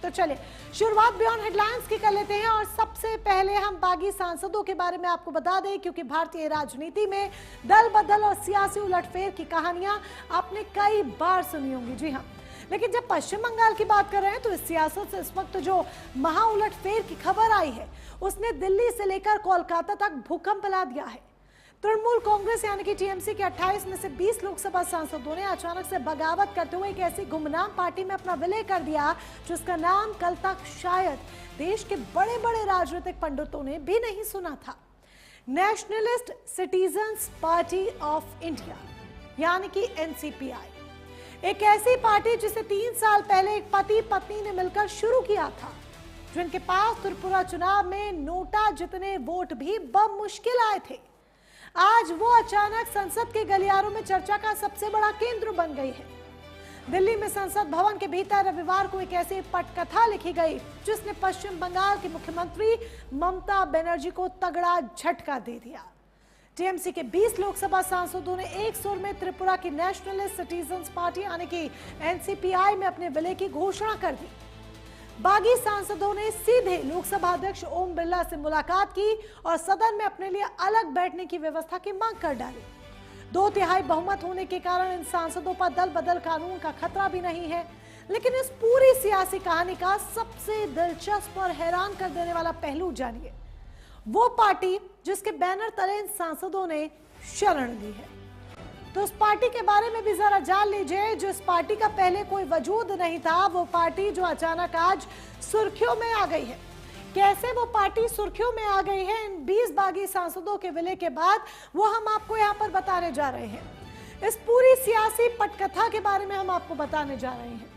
तो चलिए शुरुआत बियॉन्ड हेडलाइंस की कर लेते हैं और सबसे पहले हम बागी सांसदों के बारे में आपको बता दें, क्योंकि भारतीय राजनीति में दल बदल और सियासी उलटफेर की कहानियां आपने कई बार सुनी होंगी। जी हाँ, लेकिन जब पश्चिम बंगाल की बात कर रहे हैं तो इस सियासत से इस वक्त जो महा उलटफेर की खबर आई है उसने दिल्ली से लेकर कोलकाता तक भूकंप ला दिया है। तृणमूल कांग्रेस यानी कि टीएमसी के 28 में से 20 लोकसभा सांसदों ने अचानक से बगावत करते हुए एक ऐसी गुमनाम पार्टी में अपना विलय कर दिया जिसका नाम कल तक शायद देश के बड़े बड़े राजनीतिक पंडितों ने भी नहीं सुना था। Nationalist citizens party of India यानी कि एनसीपीआई, एक ऐसी पार्टी जिसे 3 साल पहले एक पति पत्नी ने मिलकर शुरू किया था, जिनके पास त्रिपुरा चुनाव में नोटा जितने वोट भी बमुश्किल आए थे। आज वो अचानक संसद के गलियारों में चर्चा का सबसे बड़ा केंद्र बन गई है। दिल्ली में संसद भवन के भीतर रविवार को एक ऐसी पटकथा लिखी गई जिसने पश्चिम बंगाल के मुख्यमंत्री ममता बनर्जी को तगड़ा झटका दे दिया। टीएमसी के 20 लोकसभा सांसदों ने एक सुर में त्रिपुरा की नेशनलिस्ट सिटीजन्स पार्टी यानी कि एनसीपीआई में अपने विलय की घोषणा कर दी। बागी सांसदों ने सीधे लोकसभा अध्यक्ष ओम बिरला से मुलाकात की और सदन में अपने लिए अलग बैठने की व्यवस्था की मांग कर डाली। 2/3 बहुमत होने के कारण इन सांसदों पर दल बदल कानून का खतरा भी नहीं है। लेकिन इस पूरी सियासी कहानी का सबसे दिलचस्प और हैरान कर देने वाला पहलू जानिए, वो पार्टी जिसके बैनर तले इन सांसदों ने शरण ली है। तो उस पार्टी के बारे में भी जरा जान लीजिए। जो इस पार्टी का पहले कोई वजूद नहीं था, वो पार्टी जो अचानक आज सुर्खियों में आ गई है। कैसे वो पार्टी सुर्खियों में आ गई है इन 20 बागी सांसदों के विलय के बाद, वो हम आपको यहाँ पर बताने जा रहे हैं। इस पूरी सियासी पटकथा के बारे में हम आपको बताने जा रहे हैं।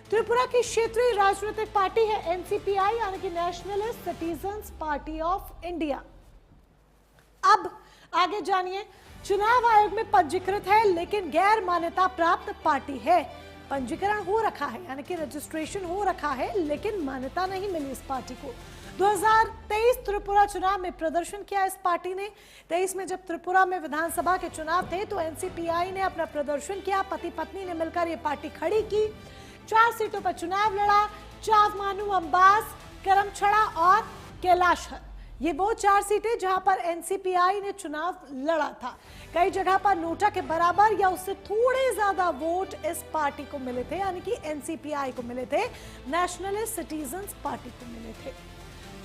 त्रिपुरा की क्षेत्रीय राजनीतिक पार्टी है एनसीपीआई यानी कि nationalist citizens party of India. अब आगे जानिए, चुनाव आयोग में पंजीकृत है लेकिन गैर मान्यता प्राप्त पार्टी है। पंजीकरण हो रखा है यानी कि रजिस्ट्रेशन हो रखा है, लेकिन मान्यता नहीं मिली इस पार्टी को। 2023 त्रिपुरा चुनाव में प्रदर्शन किया इस पार्टी ने। 23 में जब त्रिपुरा में विधानसभा के चुनाव थे तो एनसीपीआई ने अपना प्रदर्शन किया। पति पत्नी ने मिलकर ये पार्टी खड़ी की। 4 सीटों पर चुनाव लड़ा। चावमानू, अंबास, करमछड़ा और कैलाशहर, ये वो 4 सीटें जहां पर एनसीपीआई ने चुनाव लड़ा था। कई जगह पर नोटा के बराबर या उससे थोड़े ज्यादा वोट इस पार्टी को मिले थे यानी कि एनसीपीआई को मिले थे, नेशनलिस्ट सिटीजन्स पार्टी को मिले थे।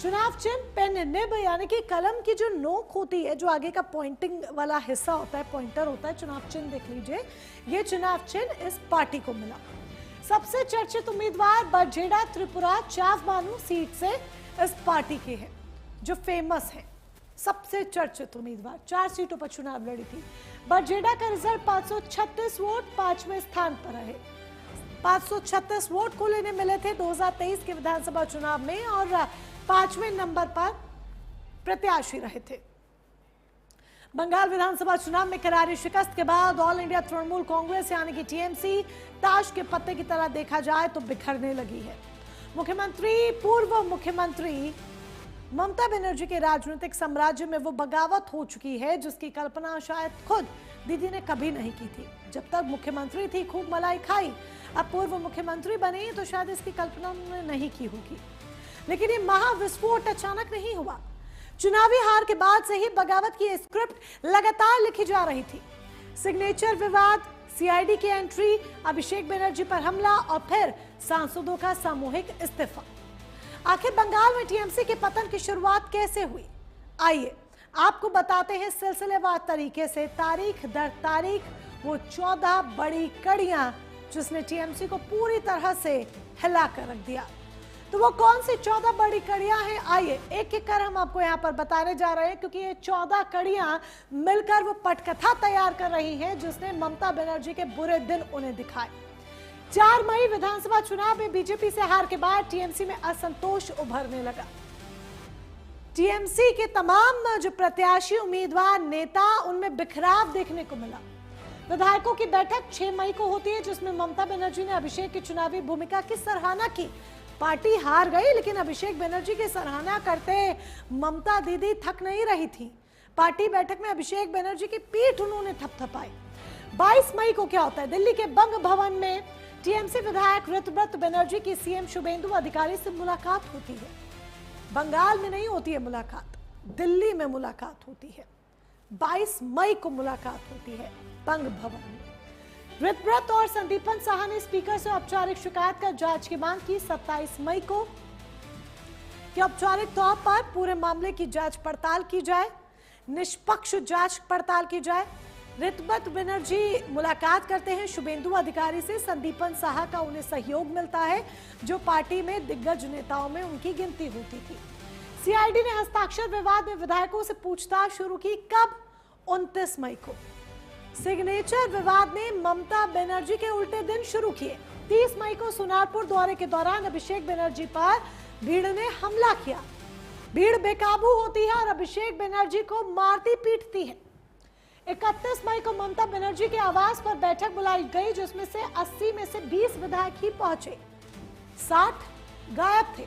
चुनाव चिन्ह पेन निब यानी कि कलम की जो नोक होती है, जो आगे का पॉइंटिंग वाला हिस्सा होता है, पॉइंटर होता है, चुनाव चिन्ह देख लीजिए, ये चुनाव चिन्ह इस पार्टी को मिला। सबसे चर्चित उम्मीदवार बरजेड़ा त्रिपुरा चावमानू सीट से इस पार्टी के हैं, जो फेमस है। सबसे चर्चित उम्मीदवार 4 सीटों पर चुनाव लड़ी थी। बरजेड़ा का रिजल्ट 536 वोट 5वें स्थान पर रहे। 536 वोट कुल इन्हें मिले थे 2023 के विधानसभा चुनाव में और 5वें नंबर पर प्रत्याशी रहे थे। बंगाल विधानसभा चुनाव में करारी शिकस्त के बाद ऑल इंडिया तृणमूल कांग्रेस यानी कि टीएमसी ताश के पत्ते की तरह देखा जाए तो बिखरने लगी है। पूर्व मुख्यमंत्री ममता बनर्जी के राजनीतिक साम्राज्य में वो बगावत हो चुकी है जिसकी कल्पना शायद खुद दीदी ने कभी नहीं की थी। जब तक मुख्यमंत्री थी खूब मलाई खाई, अब पूर्व मुख्यमंत्री बने तो शायद इसकी कल्पना उन्होंने नहीं की होगी। लेकिन ये महाविस्फोट अचानक नहीं हुआ। चुनावी हार के बाद से ही बगावत की स्क्रिप्ट लगातार लिखी जा रही थी। सिग्नेचर विवाद, सीआईडी की एंट्री, अभिषेक बनर्जी पर हमला और फिर सांसदों का सामूहिक इस्तीफा। आखिर बंगाल में टीएमसी के पतन की शुरुआत कैसे हुई, आइए आपको बताते हैं सिलसिलेवार तरीके से, तारीख दर तारीख, वो 14 बड़ी कड़ियां जिसने टीएमसी को पूरी तरह से हिला कर रख दिया। तो वो कौन सी 14 बड़ी कड़ियां हैं, आइए एक एक कर हम आपको यहाँ पर बताने जा रहे हैं, क्योंकि ये 14 कड़ियां मिलकर वो पटकथा तैयार कर रही हैं जिसने ममता बनर्जी के बुरे दिन उन्हें दिखाए। 4 मई विधानसभा चुनाव में बीजेपी से हार के बाद टीएमसी में असंतोष उभरने लगा। टीएमसी के तमाम जो प्रत्याशी, उम्मीदवार, नेता, उनमें बिखराव देखने को मिला। विधायकों की बैठक 6 मई को होती है जिसमें ममता बनर्जी ने अभिषेक की चुनावी भूमिका की सराहना की। पार्टी हार गई लेकिन अभिषेक बनर्जी की सराहना करते ममता दीदी थक नहीं रही थी। पार्टी बैठक में अभिषेक बनर्जी की पीठ उन्होंने थपथपाई। 22 मई को क्या होता है, दिल्ली के बंग भवन में टीएमसी विधायक ऋतव्रत बनर्जी की सीएम शुभेंदु अधिकारी से मुलाकात होती है। बंगाल में नहीं होती है मुलाकात, दिल्ली में मुलाकात होती है। 22 मई को मुलाकात होती है बंग भवन में। ऋतव्रत और संदीपन साहा ने स्पीकर से औपचारिक शिकायत कर जांच की मांग की 27 मई को कि औपचारिक तौर पर पूरे मामले की जांच पड़ताल की जाए, निष्पक्ष जांच पड़ताल की जाए। ऋतव्रत बनर्जी मुलाकात करते हैं शुभेंदु अधिकारी से। संदीपन साहा का उन्हें सहयोग मिलता है, जो पार्टी में दिग्गज नेताओं में उनकी गिनती होती थी। सीआईडी ने हस्ताक्षर विवाद में विधायकों से पूछताछ शुरू की। कब? 29 मई को। सिग्नेचर विवाद ने ममता बनर्जी के उल्टे दिन शुरू किए। 30 मई को सुनारपुर दौरे के दौरान अभिषेक बनर्जी पर भीड़ ने हमला किया। भीड़ बेकाबू होती है और अभिषेक बनर्जी को मारती पीटती है। 31 मई को ममता बनर्जी के आवास पर बैठक बुलाई गई, जिसमें से 80 में से 20 विधायक ही पहुंचे, 60 गायब थे।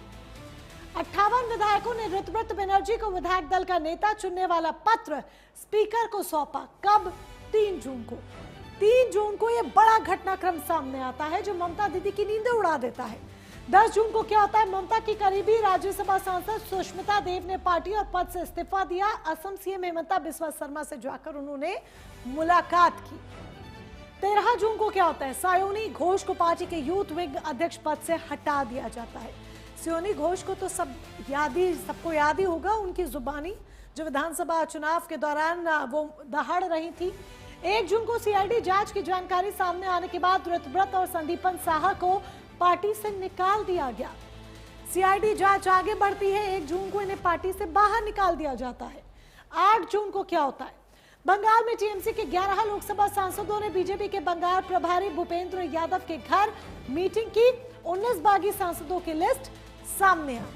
58 विधायकों ने ऋतव्रत बनर्जी को विधायक दल का नेता चुनने वाला पत्र स्पीकर को सौंपा। कब? 3 जून को। 3 जून को यह बड़ा घटनाक्रम सामने आता है, जो ममता दीदी की नींदें उड़ा देता है। 10 जून को क्या होता है? ममता की करीबी राज्यसभा सांसद सुष्मिता देव ने पार्टी और पद से इस्तीफा दिया। असम सीएम हेमंता बिस्वा शर्मा से जाकर उन्होंने मुलाकात की। 13 जून को क्या होता है? सायोनी घोष को पार्टी के यूथ विंग अध्यक्ष पद से हटा दिया जाता है। सायोनी घोष को तो सबको याद ही होगा, उनकी जुबानी जो विधानसभा चुनाव के दौरान वो दहाड़ रही थी। 1 जून को सीआईडी जांच की जानकारी सामने आने के बाद ऋतव्रत और संदीपन साहा को पार्टी से निकाल दिया गया। सीआईडी जांच आगे बढ़ती है। 1 जून को इन्हें पार्टी से बाहर निकाल दिया जाता है। 8 जून को क्या होता है? बंगाल में टीएमसी के 11 लोकसभा सांसदों ने बीजेपी के बंगाल प्रभारी भूपेंद्र यादव के घर मीटिंग की। 19 बागी सांसदों की लिस्ट सामने आई।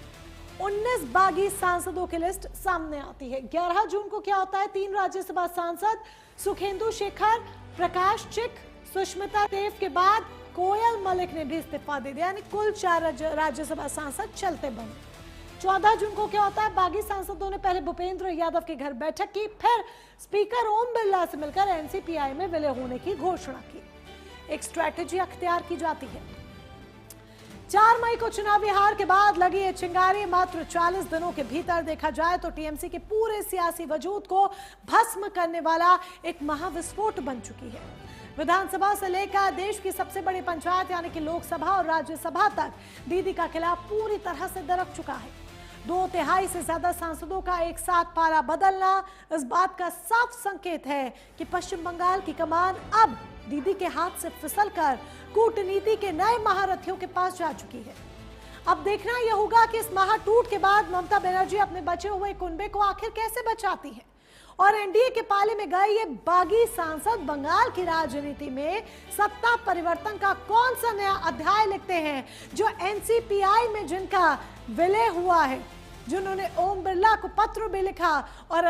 19 बागी सांसदों की लिस्ट सामने आती है। 11 जून को क्या होता है? 3 राज्यसभा सांसद सुखेंदु शेखर, प्रकाश चिक, सुष्मिता देव के बाद कोयल मलिक ने भी इस्तीफा दे दिया, यानी कुल 4 राज्यसभा सांसद चलते बने। 14 जून को क्या होता है? बागी सांसदों ने पहले भूपेंद्र यादव के घर बैठक की, फिर स्पीकर ओम बिरला से मिलकर एनसीपीआई में विलय होने की घोषणा की। एक स्ट्रैटेजी अख्तियार की जाती है। 4 मई को चुनावी हार के बाद लगी ये चिंगारी मात्र 40 दिनों के भीतर देखा जाए तो टीएमसी के पूरे सियासी वजूद को भस्म करने वाला एक महाविस्फोट बन चुकी है। विधानसभा से लेकर देश की सबसे बड़ी पंचायत यानी कि लोकसभा और राज्यसभा तक दीदी का किला पूरी तरह से दरक चुका है। 2/3 से ज्यादा सांसदों का एक साथ पारा बदलना इस बात का साफ संकेत है कि पश्चिम बंगाल की कमान अब दीदी के हाथ से फिसलकर कूटनीति के नए महारथियों के पास जा चुकी है। अब देखना यह होगा कि इस महाटूट के बाद ममता बनर्जी अपने बचे हुए कुनबे को आखिर कैसे बचाती है और एनडीए के पाले में गए ये बागी सांसद बंगाल की राजनीति में सत्ता परिवर्तन का कौन सा नया अध्याय लिखते हैं, जो एनसीपीआई में जिनका विलय हुआ है, जिन्होंने ओम बिरला को पत्र भी लिखा और